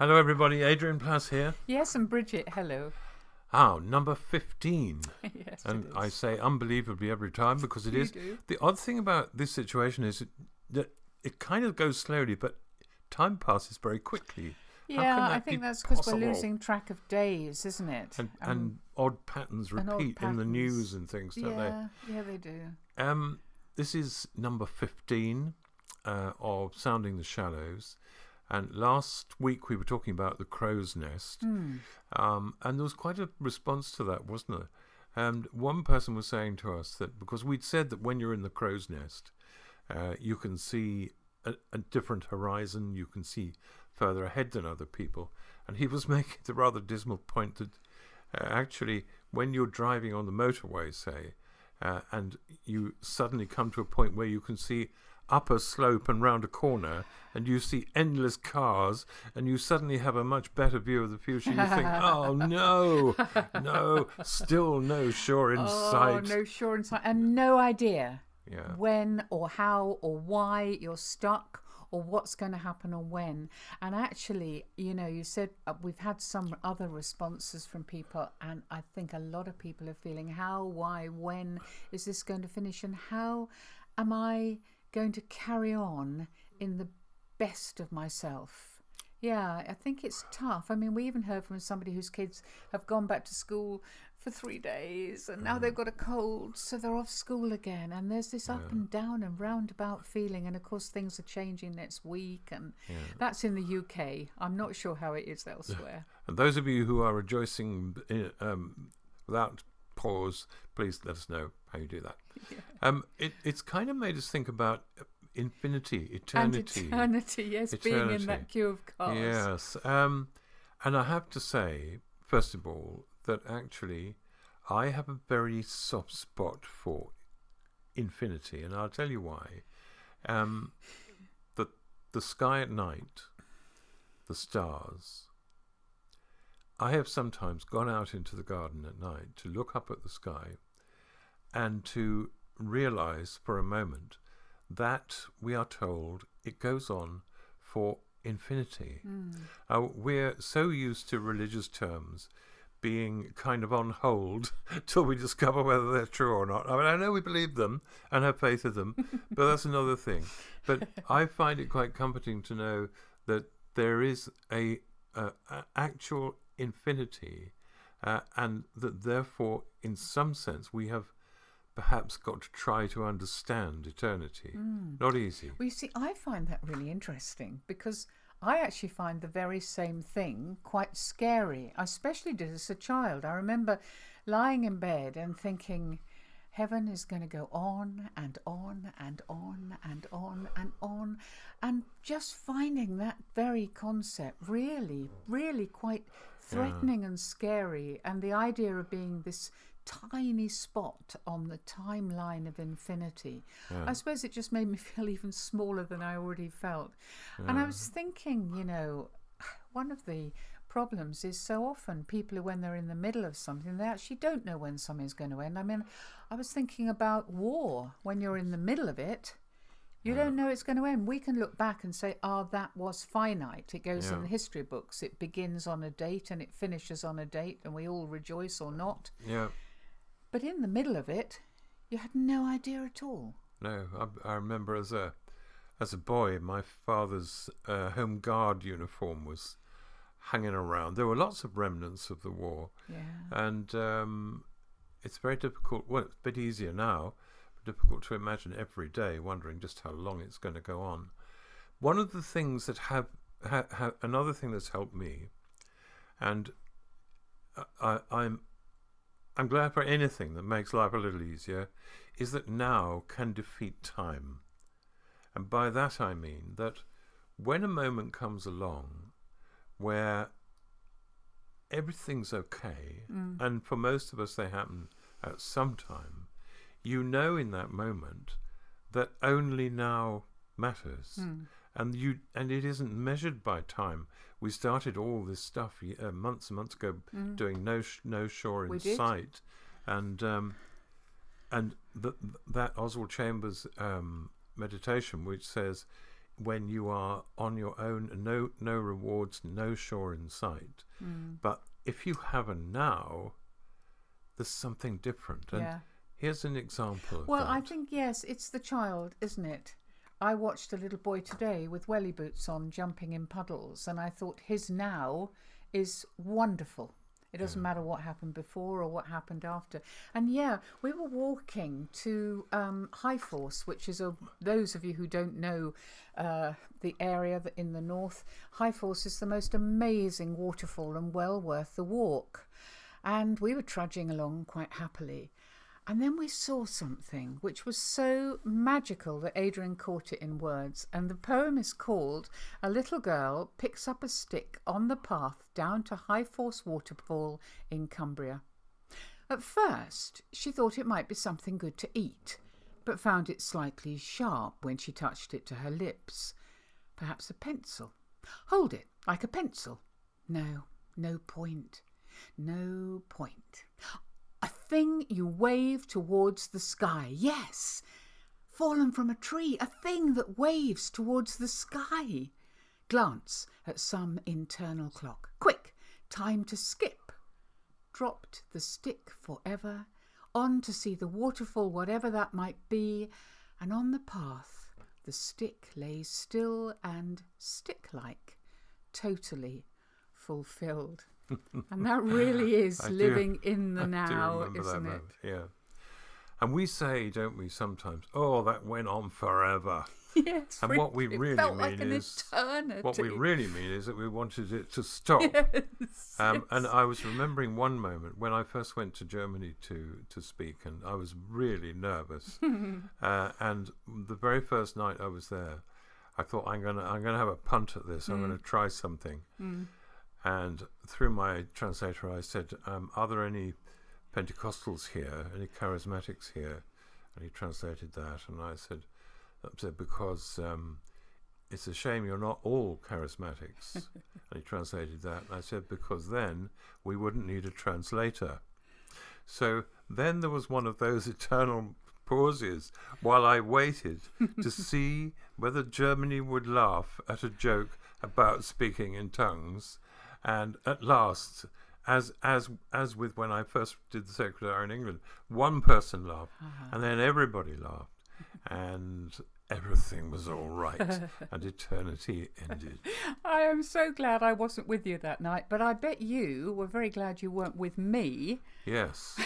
Hello, everybody. Adrian Plass here. Yes, and Bridget, hello. Number 15. Yes, And it I is. say unbelievably every time because it You is. do. The odd thing about this situation is that it kind of goes slowly, but time passes very quickly. How can Yeah, I that be think that's because we're possible? losing track of days, isn't it? And odd patterns and odd repeat in the news patterns. and things, don't they? Yeah, they do. This is number 15 of Sounding the Shallows. And last week we were talking about the crow's nest. And there was quite a response to that, wasn't there? And one person was saying to us that because we'd said that when you're in the crow's nest, you can see a different horizon, you can see further ahead than other people. And he was making the rather dismal point that actually when you're driving on the motorway, say, and you suddenly come to a point where you can see up a slope and round a corner and you see endless cars and you suddenly have a much better view of the future. You think, oh no, still no shore in sight. Oh, no shore in sight. And no idea Yeah. when or how or why you're stuck or what's going to happen or when. And actually, you said we've had some other responses from people, and I think a lot of people are feeling how, why, when is this going to finish, and how am I going to carry on in the best of myself? Yeah, I think it's tough. I mean, we even heard from somebody whose kids have gone back to school for 3 days and now they've got a cold, so they're off school again. And there's this up and down and roundabout feeling. And of course, things are changing next week. And that's in the UK. I'm not sure how it is elsewhere. And those of you who are rejoicing without pause, please let us know how you do that. It's kind of made us think about infinity, eternity. And eternity, yes, being in that queue of cars. Yes. And I have to say, first of all, that actually I have a very soft spot for infinity, and I'll tell you why. The sky at night, the stars. I have sometimes gone out into the garden at night to look up at the sky and to realize for a moment that we are told it goes on for infinity. We're so used to religious terms being kind of on hold till we discover whether they're true or not. I mean, I know we believe them and have faith in them, but that's another thing. But I find it quite comforting to know that there is a actual infinity, and that therefore, in some sense, we have perhaps got to try to understand eternity. Not easy. Well, you see, I find that really interesting because I actually find the very same thing quite scary. I especially did as a child. I remember lying in bed and thinking, heaven is going to go on and on and on and on and on, and just finding that very concept really, really quite threatening and scary. And the idea of being this tiny spot on the timeline of infinity, I suppose it just made me feel even smaller than I already felt. And I was thinking, one of the problems is so often people who, when they're in the middle of something, they actually don't know when something's going to end. I mean, I was thinking about war. When you're in the middle of it, you don't know it's going to end. We can look back and say, that was finite. It goes in the history books. It begins on a date and it finishes on a date, and we all rejoice or not. Yeah. But in the middle of it, you had no idea at all. No, I remember as a boy, my father's Home Guard uniform was hanging around. There were lots of remnants of the war. Yeah. And it's very difficult. Well, it's a bit easier now, but difficult to imagine every day, wondering just how long it's going to go on. One of the things that have another thing that's helped me, and I'm glad for anything that makes life a little easier, is that now can defeat time. And by that I mean that when a moment comes along where everything's okay, and for most of us they happen at some time, in that moment that only now matters. And it isn't measured by time. We started all this stuff months and months ago, doing no shore in sight, and that Oswald Chambers meditation, which says when you are on your own, no rewards, no shore in sight. But if you have a now, there's something different. And here's an example of that. Well, I think, yes, it's the child, isn't it? I watched a little boy today with welly boots on jumping in puddles, and I thought his now is wonderful. It doesn't matter what happened before or what happened after. And we were walking to High Force, which is, those of you who don't know the area in the north, High Force is the most amazing waterfall and well worth the walk. And we were trudging along quite happily. And then we saw something which was so magical that Adrian caught it in words. And the poem is called A Little Girl Picks Up a Stick on the Path Down to High Force Waterfall in Cumbria. At first, she thought it might be something good to eat, but found it slightly sharp when she touched it to her lips. Perhaps a pencil. Hold it, like a pencil. No point. No point. A thing you wave towards the sky. Yes, fallen from a tree. A thing that waves towards the sky. Glance at some internal clock. Quick, time to skip. Dropped the stick forever. On to see the waterfall, whatever that might be. And on the path, the stick lay still and stick-like. Totally fulfilled. And that really is living in the now, isn't it? Yeah. And we say, don't we, sometimes, oh, that went on forever. Yes. And what we really felt mean like an is eternity. what we really mean is that we wanted it to stop. Yes, And I was remembering one moment when I first went to Germany to speak, and I was really nervous. And the very first night I was there, I thought I'm gonna have a punt at this. I'm gonna try something. And through my translator, I said, are there any Pentecostals here, any charismatics here? And he translated that, and I said because it's a shame you're not all charismatics. And he translated that, and I said, because then we wouldn't need a translator. So then there was one of those eternal pauses while I waited to see whether Germany would laugh at a joke about speaking in tongues. And at last, as with when I first did the Sacred Hour in England, one person laughed, and then everybody laughed, and everything was all right, and eternity ended. I am so glad I wasn't with you that night, but I bet you were very glad you weren't with me. Yes.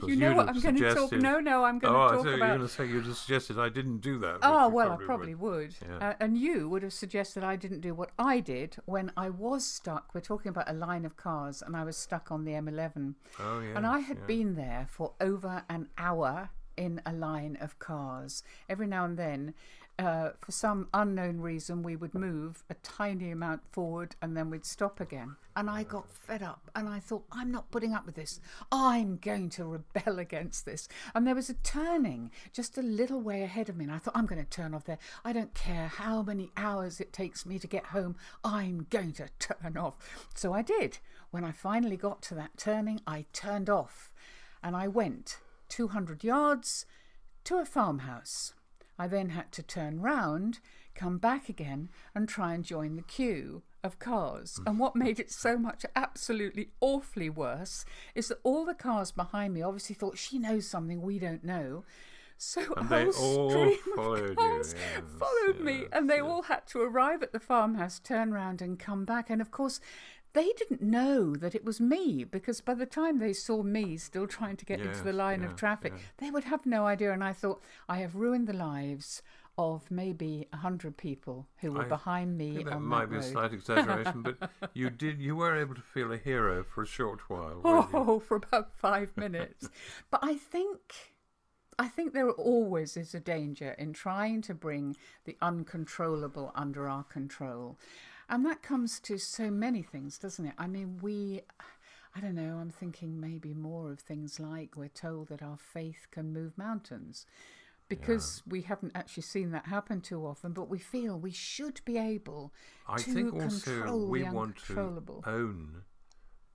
You know what I'm going to talk. No, I'm going to talk about. You're going to say you'd have suggested I didn't do that. Oh well, I probably would. Yeah. And you would have suggested I didn't do what I did when I was stuck. We're talking about a line of cars, and I was stuck on the M11. Oh yeah. And I had been there for over an hour in a line of cars. Every now and then, for some unknown reason, we would move a tiny amount forward and then we'd stop again. And I got fed up and I thought, I'm not putting up with this. I'm going to rebel against this. And there was a turning just a little way ahead of me. And I thought, I'm going to turn off there. I don't care how many hours it takes me to get home. I'm going to turn off. So I did. When I finally got to that turning, I turned off and I went 200 yards to a farmhouse. I then had to turn round, come back again and try and join the queue of cars. And what made it so much absolutely awfully worse is that all the cars behind me obviously thought, she knows something we don't know. So and a whole stream followed of cars followed me, and they yes. all had to arrive at the farmhouse, turn round and come back. And of course, they didn't know that it was me, because by the time they saw me still trying to get into the line of traffic, they would have no idea. And I thought, I have ruined the lives of maybe 100 people who were behind me on that road. That might be a slight exaggeration, but you were able to feel a hero for a short while. Oh, for about 5 minutes. But I think there always is a danger in trying to bring the uncontrollable under our control. And that comes to so many things, doesn't it? I mean, I don't know, I'm thinking maybe more of things like we're told that our faith can move mountains, because we haven't actually seen that happen too often, but we feel we should be able to think also control we the want to uncontrollable. Own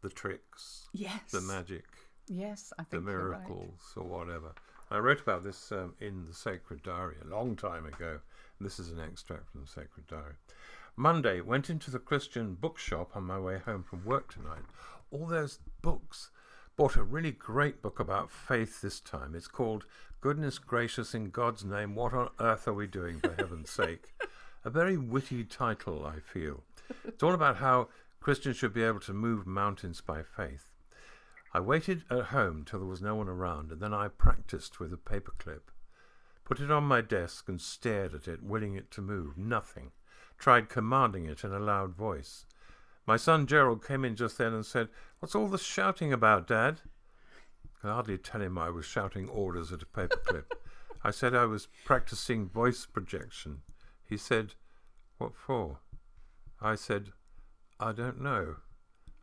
the tricks, the magic, I think the miracles or whatever. I wrote about this in the Sacred Diary a long time ago. This is an extract from the Sacred Diary. Monday, went into the Christian bookshop on my way home from work tonight. All those books. Bought a really great book about faith this time. It's called Goodness Gracious, in God's Name, What on Earth Are We Doing, for heaven's sake? A very witty title, I feel. It's all about how Christians should be able to move mountains by faith. I waited at home till there was no one around, and then I practiced with a paperclip. Put it on my desk and stared at it, willing it to move. Nothing. Tried commanding it in a loud voice. My son Gerald came in just then and said, "What's all the shouting about, Dad?" I could hardly tell him I was shouting orders at a paperclip. I said I was practicing voice projection. He said, "What for?" I said, "I don't know."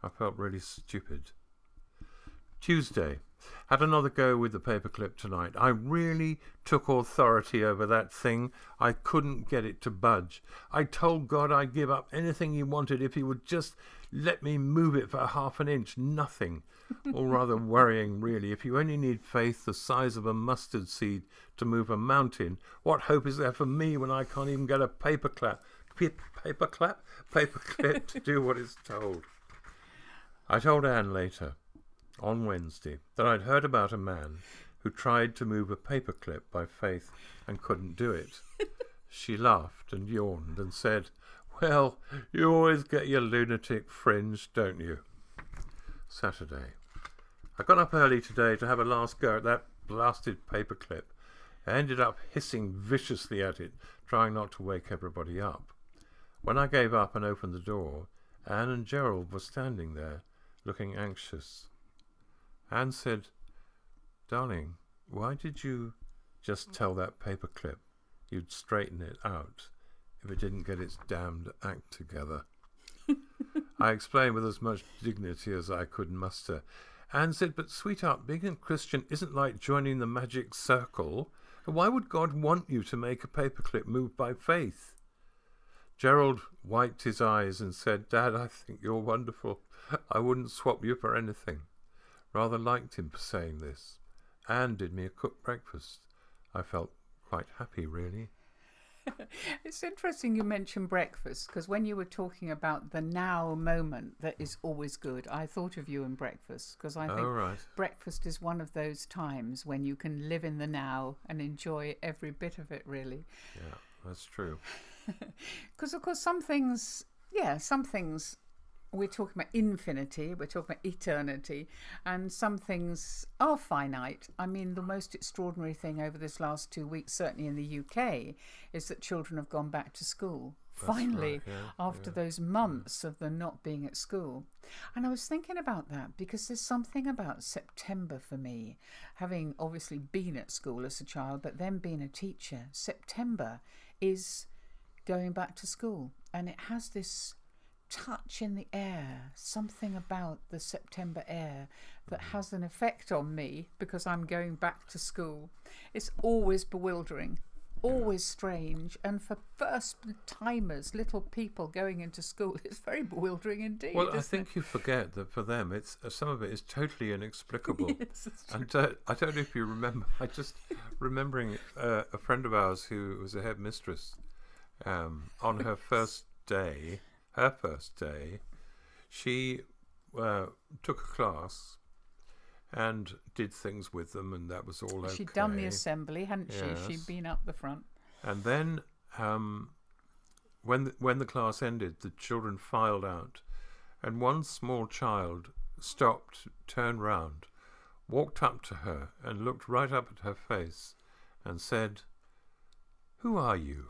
I felt really stupid. Tuesday. Had another go with the paperclip tonight. I really took authority over that thing. I couldn't get it to budge. I told God I'd give up anything he wanted if he would just let me move it for half an inch. Nothing. All rather worrying, really. If you only need faith the size of a mustard seed to move a mountain, what hope is there for me when I can't even get a paperclip to do what it's told? I told Anne later, on Wednesday, that I'd heard about a man who tried to move a paperclip by faith and couldn't do it. She laughed and yawned and said, "Well, you always get your lunatic fringe, don't you?" Saturday. I got up early today to have a last go at that blasted paperclip. I ended up hissing viciously at it, trying not to wake everybody up. When I gave up and opened the door, Anne and Gerald were standing there, looking anxious. Anne said, "Darling, why did you just tell that paperclip you'd straighten it out if it didn't get its damned act together?" I explained with as much dignity as I could muster. Anne said, "But sweetheart, being a Christian isn't like joining the magic circle. Why would God want you to make a paperclip move by faith?" Gerald wiped his eyes and said, "Dad, I think you're wonderful. I wouldn't swap you for anything." Rather liked him for saying this. Anne did me a cooked breakfast. I felt quite happy, really. It's interesting you mentioned breakfast, because when you were talking about the now moment that is always good, I thought of you and breakfast, because I think breakfast is one of those times when you can live in the now and enjoy every bit of it, really. Yeah, that's true. Because, of course, some things, we're talking about infinity, we're talking about eternity, and some things are finite. I mean, the most extraordinary thing over this last 2 weeks, certainly in the UK, is that children have gone back to school. Finally, after those months of them not being at school. And I was thinking about that because there's something about September for me, having obviously been at school as a child, but then being a teacher. September is going back to school, and it has this touch in the air, something about the September air that has an effect on me because I'm going back to school. It's always bewildering, always strange, and for first timers, little people going into school, it's very bewildering indeed. Well, I think you forget that for them, it's some of it is totally inexplicable. Yes, and I don't know if you remember. I just remembering a friend of ours who was a headmistress on her first day. Her first day, she took a class and did things with them, and that was all okay. She'd done the assembly, hadn't she? Yes. She'd been up the front. And then when the class ended, the children filed out, and one small child stopped, turned round, walked up to her and looked right up at her face and said, "Who are you?"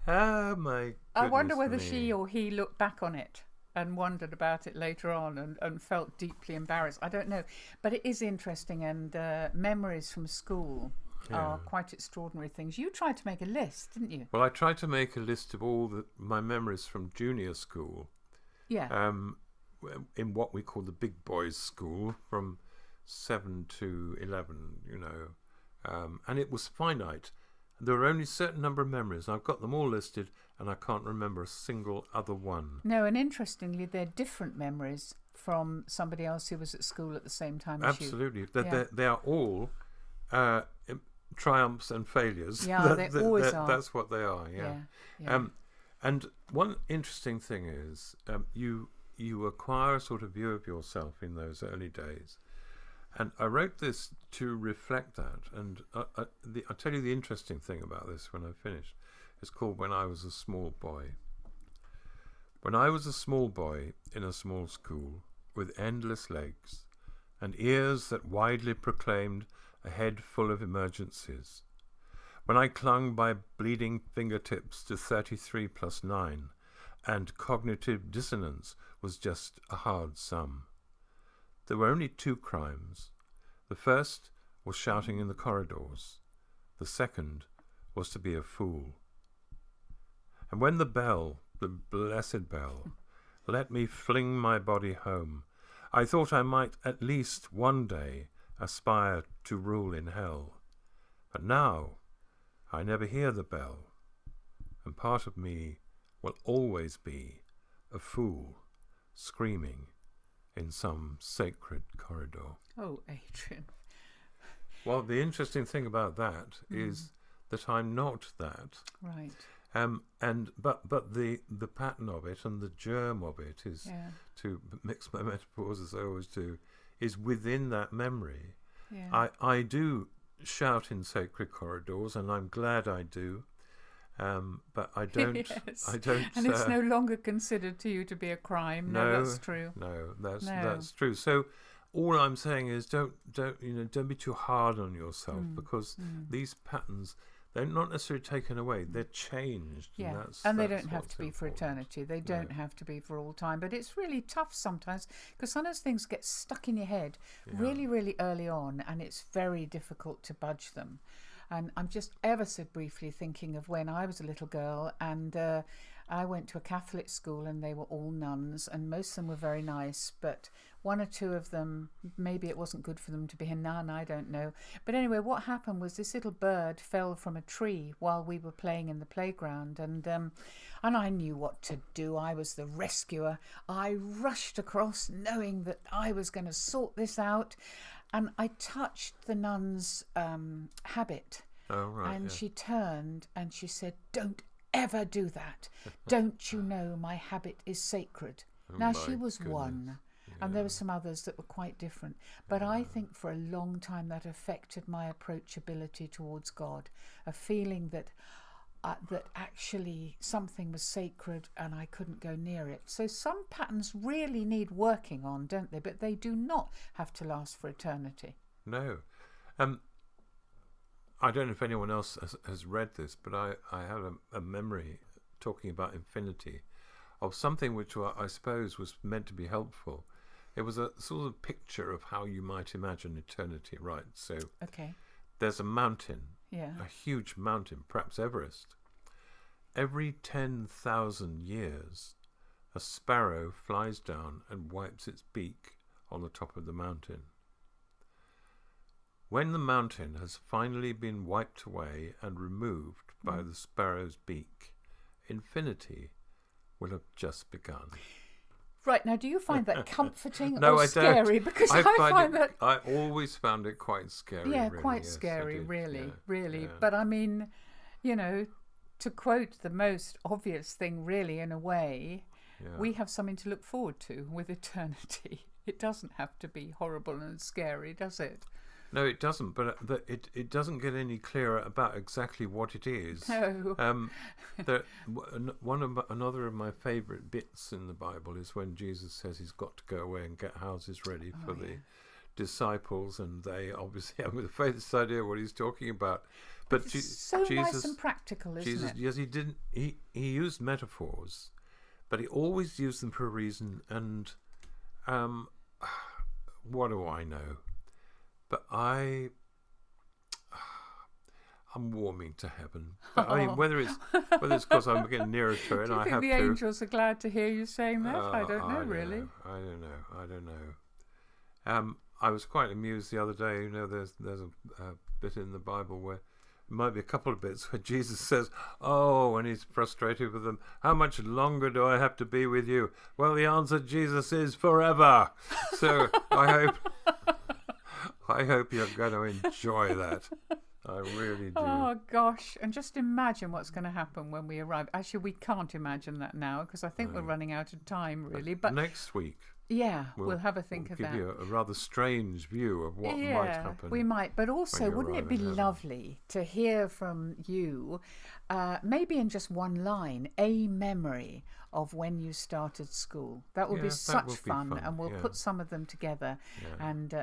Oh my goodness. I wonder whether me. she or he looked back on it and wondered about it later on and felt deeply embarrassed. I don't know. But it is interesting, and memories from school are quite extraordinary things. You tried to make a list, didn't you? Well, I tried to make a list of all my memories from junior school. Yeah. In what we call the big boys' school, from 7 to 11, and it was finite. There were only a certain number of memories. I've got them all listed, and I can't remember a single other one. No, and interestingly, they're different memories from somebody else who was at school at the same time as you. Absolutely. They are all triumphs and failures. Yeah, they always are. That's what they are. Yeah. Yeah. And one interesting thing is you acquire a sort of view of yourself in those early days. And I wrote this to reflect that. And I'll tell you the interesting thing about this when I finish. It's called When I Was a Small Boy. When I was a small boy in a small school with endless legs and ears that widely proclaimed a head full of emergencies, when I clung by bleeding fingertips to 33 plus 9 and cognitive dissonance was just a hard sum. There were only 2 crimes. The first was shouting in the corridors. The second was to be a fool. And when the bell, the blessed bell, let me fling my body home, I thought I might at least one day aspire to rule in hell. But now I never hear the bell, and part of me will always be a fool screaming in some sacred corridor. Oh, Adrian. Well, the interesting thing about that is that I'm not that. Right. But the pattern of it and the germ of it is, to mix my metaphors as I always do, is within that memory. Yeah. I do shout in sacred corridors, and I'm glad I do. But I don't. Yes. I don't. And it's no longer considered to you to be a crime. No, that's true. No, that's true. So all I'm saying is don't be too hard on yourself, because these patterns, they're not necessarily taken away, they're changed. Yeah, and they don't have to be for eternity. They don't have to be for all time. But it's really tough sometimes, because sometimes things get stuck in your head really, really early on, and it's very difficult to budge them. And I'm just ever so briefly thinking of when I was a little girl, and I went to a Catholic school, and they were all nuns, and most of them were very nice, but one or two of them, maybe it wasn't good for them to be a nun, I don't know. But anyway, what happened was this little bird fell from a tree while we were playing in the playground, and I knew what to do. I was the rescuer. I rushed across knowing that I was going to sort this out, and I touched the nun's habit. Oh, right. And she turned and she said, "Don't ever do that. Don't you know my habit is sacred?" Now, she was one, and there were some others that were quite different. But I think for a long time that affected my approachability towards God, a feeling that actually something was sacred and I couldn't go near it. So some patterns really need working on, don't they? But they do not have to last for eternity. No. I don't know if anyone else has read this, but I have a memory talking about infinity of something which I suppose was meant to be helpful. It was a sort of picture of how you might imagine eternity, right? So there's a mountain, a huge mountain, perhaps Everest. Every 10,000 years, a sparrow flies down and wipes its beak on the top of the mountain. When the mountain has finally been wiped away and removed by the sparrow's beak, infinity will have just begun. Right, now do you find that comforting No, or I scary? don't. Because I find that... I always found it quite scary. Yeah, really. quite Yes, scary, really. Yeah. But I mean, to quote the most obvious thing, really, in a way, we have something to look forward to with eternity. It doesn't have to be horrible and scary, does it? No, it doesn't. But it doesn't get any clearer about exactly what it is. No. Another of my favourite bits in the Bible is when Jesus says he's got to go away and get houses ready for the disciples, and they obviously have the faintest idea what he's talking about. But it's so Jesus, nice and practical, isn't it? Yes, he didn't. He used metaphors, but he always used them for a reason. And what do I know? But I'm warming to heaven. But I mean, whether it's because I'm getting nearer to it, do you think the angels are glad to hear you saying that? I don't know, really. I don't know. I was quite amused the other day. There's a bit in the Bible where it might be a couple of bits where Jesus says, "Oh," and he's frustrated with them. "How much longer do I have to be with you?" Well, the answer, Jesus, is forever. So I hope you're going to enjoy that. I really do. Oh gosh, and just imagine what's going to happen when we arrive. Actually, we can't imagine that now because I think we're running out of time, really. But next week, yeah, we'll have a think of give that. you a rather strange view of what might happen. We might, but also, you wouldn't it arrive be in heaven. lovely to hear from you, maybe in just one line, a memory of when you started school? That would be such fun, and we'll put some of them together and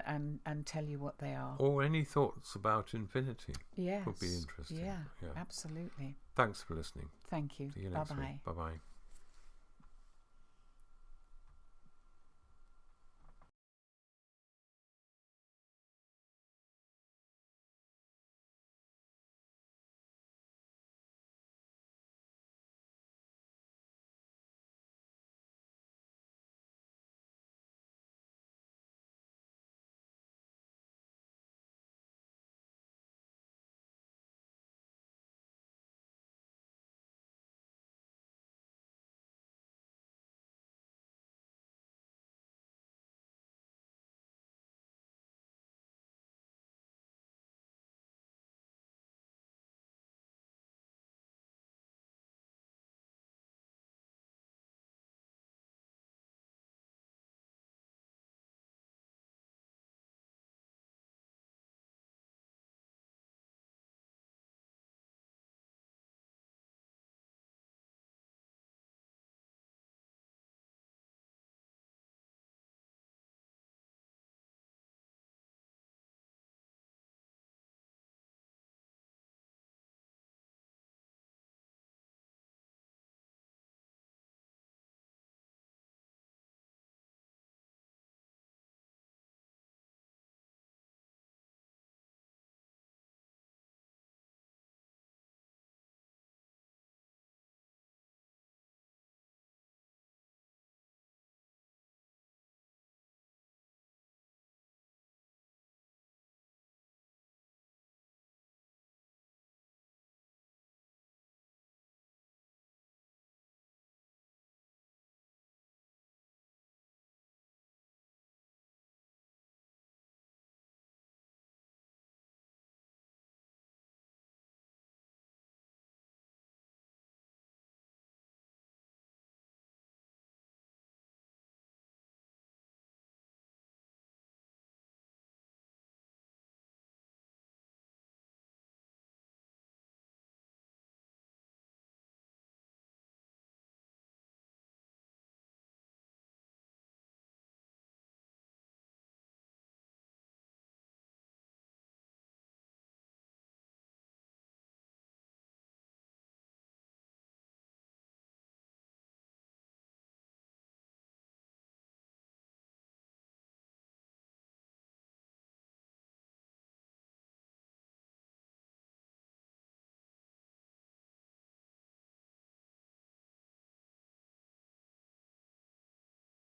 tell you what they are. Or any thoughts about infinity. Yes, would be interesting. Yeah, absolutely. Thanks for listening. Thank you. See you next week. Bye-bye. Bye-bye.